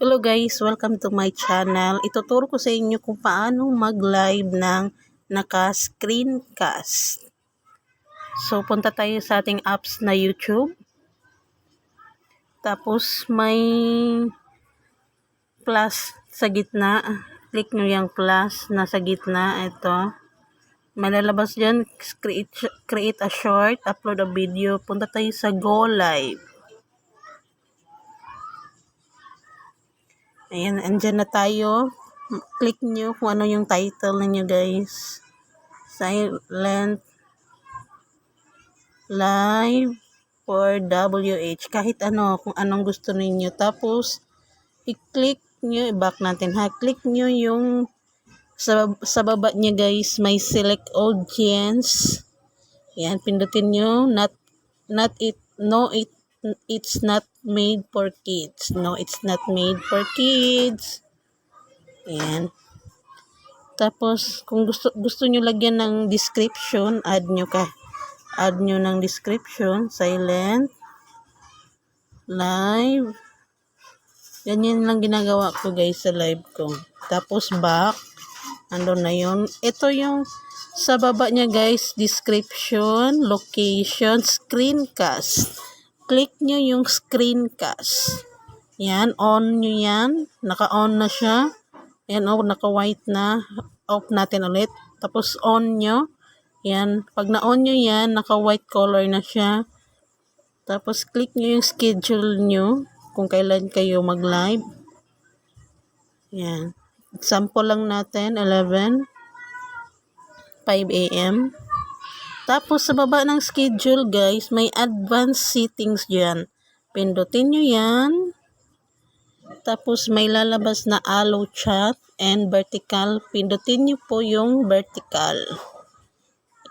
Hello guys, welcome to my channel. Ituturo ko sa inyo kung paano mag-live ng naka-screencast. So, punta tayo sa ating apps na YouTube. Tapos, may plus sa gitna. Click nyo yung plus na sa gitna. Ito. Malalabas dyan, create a short, upload a video. Punta tayo sa Go Live. Ayan, andyan na tayo. Click nyo kung ano yung title ninyo guys. Silent Live for WH. Kahit ano, kung anong gusto ninyo. Tapos, i-click nyo, i-back natin ha. Click nyo yung sa baba niya guys, may select audience. Yan, pindutin nyo. It's not made for kids. No, it's not made for kids. Ayan. Tapos, kung gusto nyo lagyan ng description, add nyo ng description, silent, live. Ganyan lang ginagawa ko guys sa live ko. Tapos, back. Andun na yun. Ito yung sa baba niya guys, description, location, screencast. Click nyo yung screencast. Yan, on nyo yan. Naka-on na siya. Yan, naka-white na. Off natin ulit. Tapos, on nyo. Yan. Pag na-on nyo yan, naka-white color na siya. Tapos, click nyo yung schedule nyo. Kung kailan kayo mag-live. Yan. Example lang natin, 5 a.m. Tapos, sa baba ng schedule, guys, may advanced settings dyan. Pindutin nyo yan. Tapos, may lalabas na allow chat and vertical. Pindutin nyo po yung vertical.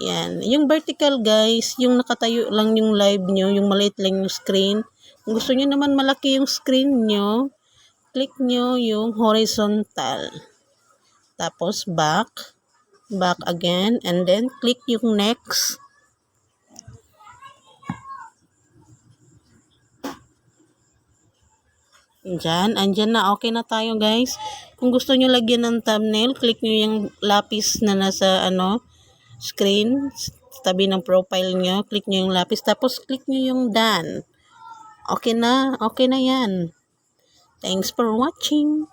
Yan. Yung vertical, guys, yung nakatayo lang yung live nyo, yung maliit lang yung screen. Kung gusto nyo naman malaki yung screen nyo, click nyo yung horizontal. Tapos, back again, and then click yung next. Andyan na, okay na tayo guys. Kung gusto nyo lagyan ng thumbnail, click nyo yung lapis na nasa screen, tabi ng profile nyo, click nyo yung lapis, tapos click nyo yung done. Okay na yan. Thanks for watching.